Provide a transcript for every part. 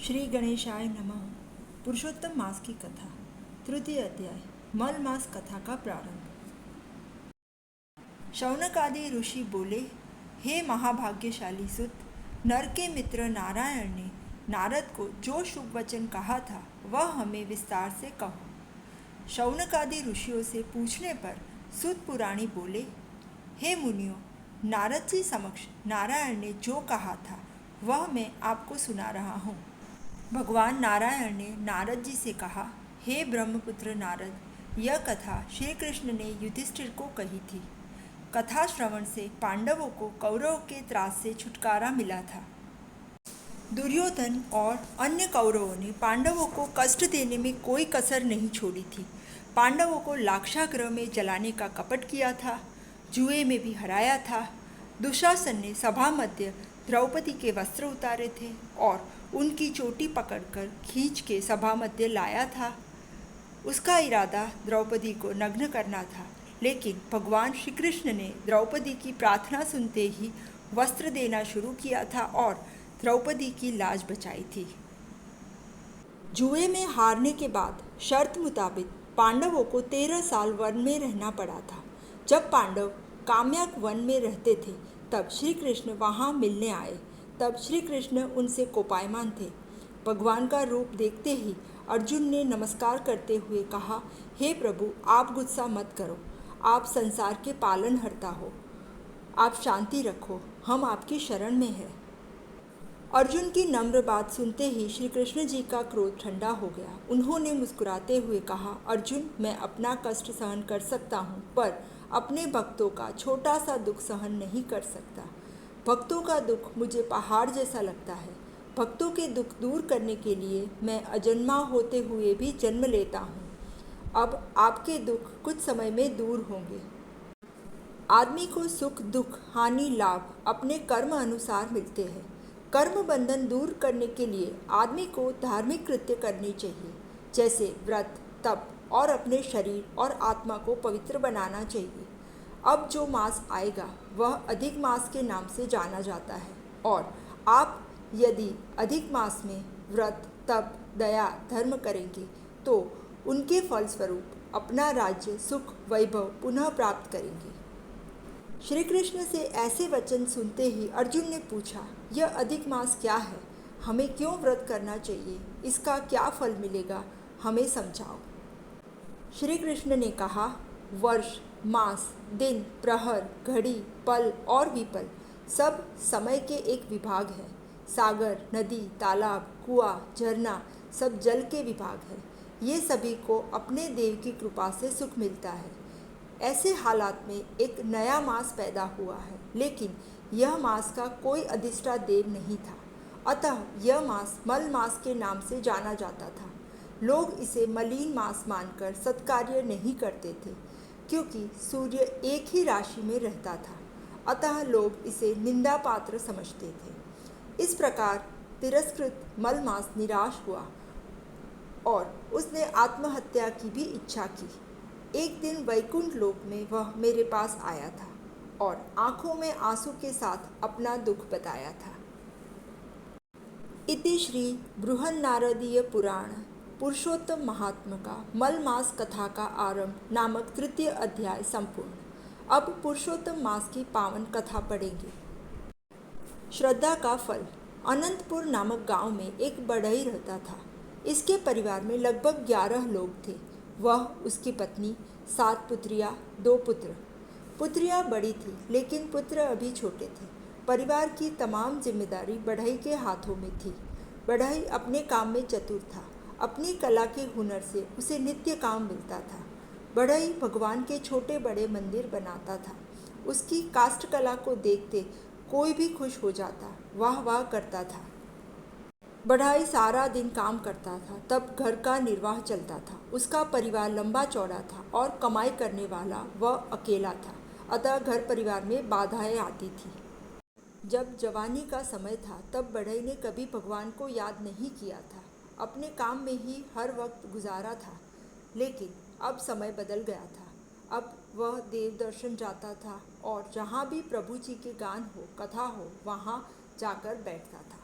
श्री गणेशाय नमः। पुरुषोत्तम मास की कथा, तृतीय अध्याय, मल मास कथा का प्रारंभ। शौनक आदि ऋषि बोले, हे महाभाग्यशाली सुत, नर के मित्र नारायण ने नारद को जो शुभ वचन कहा था वह हमें विस्तार से कहो। शौनक आदि ऋषियों से पूछने पर सुत पुराणी बोले, हे मुनियों, नारद जी समक्ष नारायण ने जो कहा था वह मैं आपको सुना रहा हूँ। भगवान नारायण ने नारद जी से कहा, हे ब्रह्मपुत्र नारद, यह कथा श्री कृष्ण ने युधिष्ठिर को कही थी। कथा श्रवण से पांडवों को कौरवों के त्रास से छुटकारा मिला था। दुर्योधन और अन्य कौरवों ने पांडवों को कष्ट देने में कोई कसर नहीं छोड़ी थी। पांडवों को लाक्षागृह में जलाने का कपट किया था, जुए में भी हराया था। दुशासन ने सभा मध्य द्रौपदी के वस्त्र उतारे थे और उनकी चोटी पकड़कर खींच के सभा मध्य लाया था। उसका इरादा द्रौपदी को नग्न करना था, लेकिन भगवान श्री कृष्ण ने द्रौपदी की प्रार्थना सुनते ही वस्त्र देना शुरू किया था और द्रौपदी की लाज बचाई थी। जुए में हारने के बाद शर्त मुताबिक पांडवों को 13 साल वन में रहना पड़ा था। जब पांडव काम्यक वन में रहते थे तब श्री कृष्ण वहाँ मिलने आए। तब श्री कृष्ण उनसे कोपायमान थे। भगवान का रूप देखते ही अर्जुन ने नमस्कार करते हुए कहा, हे प्रभु, आप गुस्सा मत करो, आप संसार के पालनहर्ता हो, आप शांति रखो, हम आपकी शरण में हैं। अर्जुन की नम्र बात सुनते ही श्री कृष्ण जी का क्रोध ठंडा हो गया। उन्होंने मुस्कुराते हुए कहा, अर्जुन, मैं अपना कष्ट सहन कर सकता हूँ, पर अपने भक्तों का छोटा सा दुख सहन नहीं कर सकता। भक्तों का दुख मुझे पहाड़ जैसा लगता है। भक्तों के दुख दूर करने के लिए मैं अजन्मा होते हुए भी जन्म लेता हूँ। अब आपके दुख कुछ समय में दूर होंगे। आदमी को सुख, दुख, हानि, लाभ अपने कर्म अनुसार मिलते हैं। कर्म बंधन दूर करने के लिए आदमी को धार्मिक कृत्य करने चाहिए, जैसे व्रत, तप और अपने शरीर और आत्मा को पवित्र बनाना चाहिए। अब जो मास आएगा वह अधिक मास के नाम से जाना जाता है, और आप यदि अधिक मास में व्रत, तप, दया, धर्म करेंगे तो उनके फलस्वरूप अपना राज्य, सुख, वैभव पुनः प्राप्त करेंगे। श्री कृष्ण से ऐसे वचन सुनते ही अर्जुन ने पूछा, यह अधिक मास क्या है? हमें क्यों व्रत करना चाहिए? इसका क्या फल मिलेगा? हमें समझाओ। श्री कृष्ण ने कहा, वर्ष, मास, दिन, प्रहर, घड़ी, पल और विपल सब समय के एक विभाग है। सागर, नदी, तालाब, कुआं, झरना सब जल के विभाग है। ये सभी को अपने देव की कृपा से सुख मिलता है। ऐसे हालात में एक नया मास पैदा हुआ है, लेकिन यह मास का कोई अधिष्ठा देव नहीं था। अतः यह मास मल मास के नाम से जाना जाता था। लोग इसे मलिन मास मानकर सत्कार्य नहीं करते थे, क्योंकि सूर्य एक ही राशि में रहता था। अतः लोग इसे निंदा पात्र समझते थे। इस प्रकार तिरस्कृत मल मास निराश हुआ और उसने आत्महत्या की भी इच्छा की। एक दिन वैकुंठ लोक में वह मेरे पास आया था और आंखों में आंसू के साथ अपना दुख बताया था। इति श्री बृहन्नारदीय पुराण पुरुषोत्तम महात्मा का मल मास कथा का आरंभ नामक तृतीय अध्याय संपूर्ण। अब पुरुषोत्तम मास की पावन कथा पढ़ेंगे। श्रद्धा का फल। अनंतपुर नामक गांव में एक बढ़ई रहता था। इसके परिवार में लगभग 11 लोग थे। वह, उसकी पत्नी, 7 पुत्रियां, 2 पुत्र। पुत्रियां बड़ी थी, लेकिन पुत्र अभी छोटे थे। परिवार की तमाम जिम्मेदारी बढ़ई के हाथों में थी। बढ़ई अपने काम में चतुर था। अपनी कला के हुनर से उसे नित्य काम मिलता था। बढ़ई भगवान के छोटे बड़े मंदिर बनाता था। उसकी काष्ठ कला को देखते कोई भी खुश हो जाता, वाह वाह करता था। बढ़ई सारा दिन काम करता था, तब घर का निर्वाह चलता था। उसका परिवार लंबा चौड़ा था और कमाई करने वाला वह अकेला था, अतः घर परिवार में बाधाएं आती थी। जब जवानी का समय था तब बढ़ई ने कभी भगवान को याद नहीं किया था। अपने काम में ही हर वक्त गुजारा था। लेकिन अब समय बदल गया था। अब वह देव दर्शन जाता था और जहाँ भी प्रभु जी के गान हो, कथा हो, वहाँ जाकर बैठता था।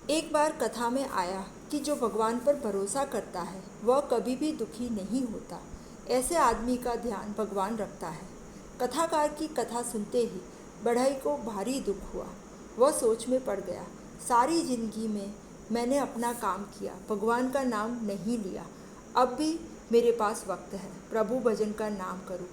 एक बार कथा में आया कि जो भगवान पर भरोसा करता है वह कभी भी दुखी नहीं होता। ऐसे आदमी का ध्यान भगवान रखता है। कथाकार की कथा सुनते ही बढ़ई को भारी दुख हुआ। वह सोच में पड़ गया, सारी जिंदगी में मैंने अपना काम किया, भगवान का नाम नहीं लिया। अब भी मेरे पास वक्त है, प्रभु भजन का नाम करूं,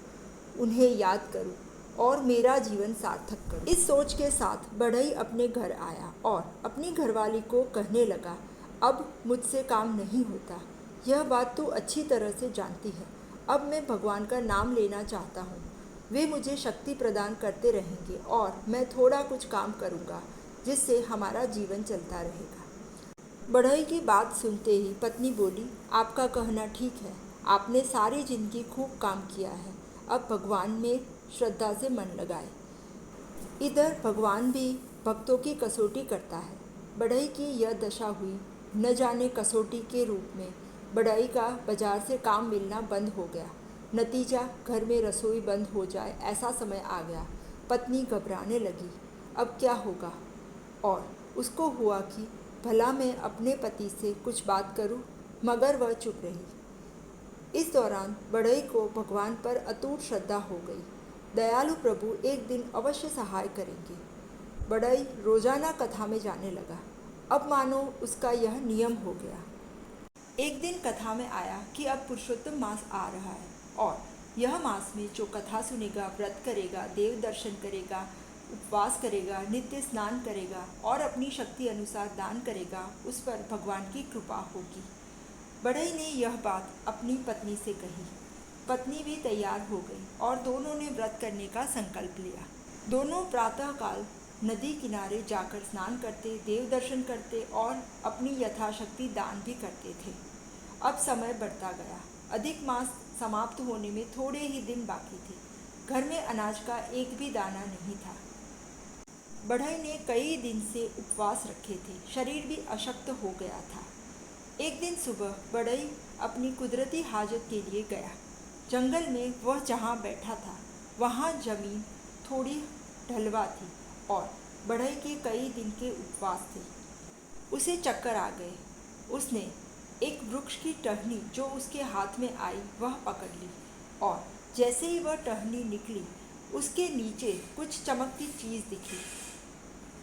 उन्हें याद करूं और मेरा जीवन सार्थक करूं। इस सोच के साथ बढ़ई अपने घर आया और अपनी घरवाली को कहने लगा, अब मुझसे काम नहीं होता। यह बात तू अच्छी तरह से जानती है। अब मैं भगवान का नाम लेना चाहता हूँ। वे मुझे शक्ति प्रदान करते रहेंगे और मैं थोड़ा कुछ काम करूँगा जिससे हमारा जीवन चलता रहेगा। बढ़ई की बात सुनते ही पत्नी बोली, आपका कहना ठीक है, आपने सारी जिंदगी खूब काम किया है, अब भगवान में श्रद्धा से मन लगाए। इधर भगवान भी भक्तों की कसौटी करता है। बढ़ई की यह दशा हुई, न जाने कसौटी के रूप में बढ़ई का बाजार से काम मिलना बंद हो गया। नतीजा घर में रसोई बंद हो जाए ऐसा समय आ गया। पत्नी घबराने लगी, अब क्या होगा, और उसको हुआ कि भला मैं अपने पति से कुछ बात करूं, मगर वह चुप रही। इस दौरान बढ़ई को भगवान पर अटूट श्रद्धा हो गई। दयालु प्रभु एक दिन अवश्य सहाय करेंगे। बढ़ई रोजाना कथा में जाने लगा। अब मानो उसका यह नियम हो गया। एक दिन कथा में आया कि अब पुरुषोत्तम मास आ रहा है और यह मास में जो कथा सुनेगा, व्रत करेगा, देव दर्शन करेगा, उपवास करेगा, नित्य स्नान करेगा और अपनी शक्ति अनुसार दान करेगा, उस पर भगवान की कृपा होगी। बढ़ई ने यह बात अपनी पत्नी से कही। पत्नी भी तैयार हो गई और दोनों ने व्रत करने का संकल्प लिया। दोनों प्रातःकाल नदी किनारे जाकर स्नान करते, देव दर्शन करते और अपनी यथाशक्ति दान भी करते थे। अब समय बढ़ता गया। अधिक मास समाप्त होने में थोड़े ही दिन बाकी थे। घर में अनाज का एक भी दाना नहीं था। बढ़ई ने कई दिन से उपवास रखे थे, शरीर भी अशक्त हो गया था। एक दिन सुबह बढ़ई अपनी कुदरती हाजत के लिए गया। जंगल में वह जहाँ बैठा था वहाँ जमीन थोड़ी ढलवा थी और बढ़ई के कई दिन के उपवास थे। उसे चक्कर आ गए। उसने एक वृक्ष की टहनी जो उसके हाथ में आई वह पकड़ ली और जैसे ही वह टहनी निकली उसके नीचे कुछ चमकती चीज़ दिखी।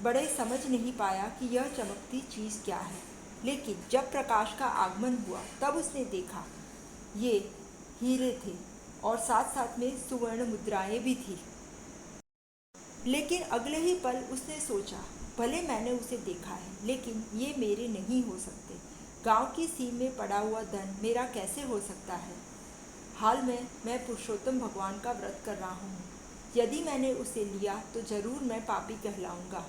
बढ़ई समझ नहीं पाया कि यह चमकती चीज़ क्या है, लेकिन जब प्रकाश का आगमन हुआ तब उसने देखा ये हीरे थे और साथ साथ में सुवर्ण मुद्राएं भी थी। लेकिन अगले ही पल उसने सोचा, भले मैंने उसे देखा है लेकिन ये मेरे नहीं हो सकते। गांव की सीम में पड़ा हुआ धन मेरा कैसे हो सकता है। हाल में मैं पुरुषोत्तम भगवान का व्रत कर रहा हूँ। यदि मैंने उसे लिया तो जरूर मैं पापी कहलाऊंगा।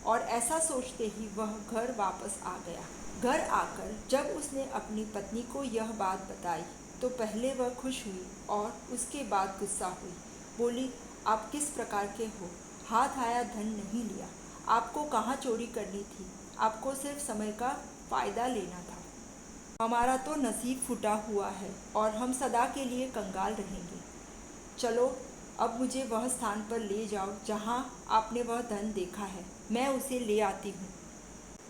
और ऐसा सोचते ही वह घर वापस आ गया। घर आकर जब उसने अपनी पत्नी को यह बात बताई तो पहले वह खुश हुई और उसके बाद गुस्सा हुई। बोली, आप किस प्रकार के हो, हाथ आया धन नहीं लिया। आपको कहाँ चोरी करनी थी, आपको सिर्फ समय का फ़ायदा लेना था। हमारा तो नसीब फूटा हुआ है और हम सदा के लिए कंगाल रहेंगे। चलो अब मुझे वह स्थान पर ले जाओ जहाँ आपने वह धन देखा है, मैं उसे ले आती हूँ।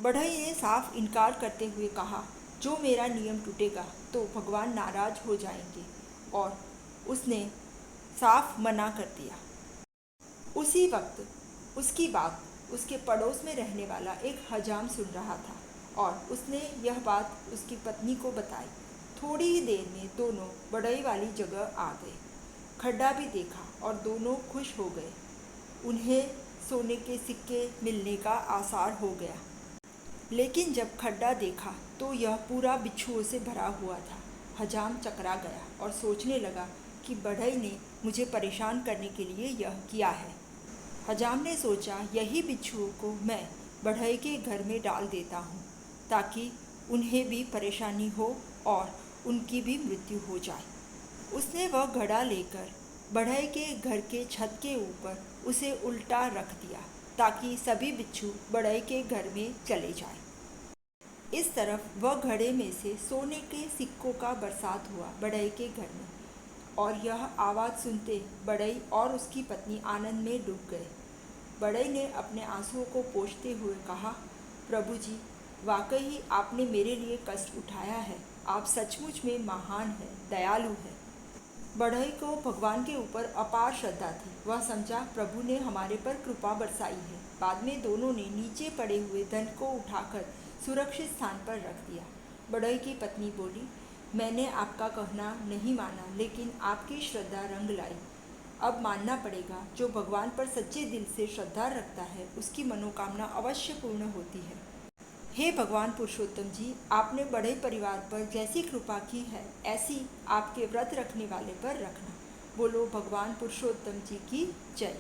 बढ़ई ने साफ इनकार करते हुए कहा, जो मेरा नियम टूटेगा तो भगवान नाराज हो जाएंगे, और उसने साफ मना कर दिया। उसी वक्त उसकी बात उसके पड़ोस में रहने वाला एक हजाम सुन रहा था और उसने यह बात उसकी पत्नी को बताई। थोड़ी ही देर में दोनों बढ़ई वाली जगह आ गए। खड्डा भी देखा और दोनों खुश हो गए। उन्हें सोने के सिक्के मिलने का आसार हो गया। लेकिन जब खड्डा देखा तो यह पूरा बिच्छुओं से भरा हुआ था। हजाम चकरा गया और सोचने लगा कि बढ़ई ने मुझे परेशान करने के लिए यह किया है। हजाम ने सोचा, यही बिच्छुओं को मैं बढ़ई के घर में डाल देता हूँ ताकि उन्हें भी परेशानी हो और उनकी भी मृत्यु हो जाए। उसने वह घड़ा लेकर बढ़ई के घर के छत के ऊपर उसे उल्टा रख दिया ताकि सभी बिच्छू बढ़ई के घर में चले जाएं। इस तरफ वह घड़े में से सोने के सिक्कों का बरसात हुआ बढ़ई के घर में, और यह आवाज़ सुनते बढ़ई और उसकी पत्नी आनंद में डूब गए। बढ़ई ने अपने आंसुओं को पोंछते हुए कहा, प्रभु जी, वाकई ही आपने मेरे लिए कष्ट उठाया है। आप सचमुच में महान है, दयालु है। बढ़ई को भगवान के ऊपर अपार श्रद्धा थी। वह समझा प्रभु ने हमारे पर कृपा बरसाई है। बाद में दोनों ने नीचे पड़े हुए धन को उठाकर सुरक्षित स्थान पर रख दिया। बढ़ई की पत्नी बोली, मैंने आपका कहना नहीं माना, लेकिन आपकी श्रद्धा रंग लाई। अब मानना पड़ेगा, जो भगवान पर सच्चे दिल से श्रद्धा रखता है उसकी मनोकामना अवश्य पूर्ण होती है। हे भगवान पुरुषोत्तम जी, आपने बड़े परिवार पर जैसी कृपा की है ऐसी आपके व्रत रखने वाले पर रखना। बोलो भगवान पुरुषोत्तम जी की जय।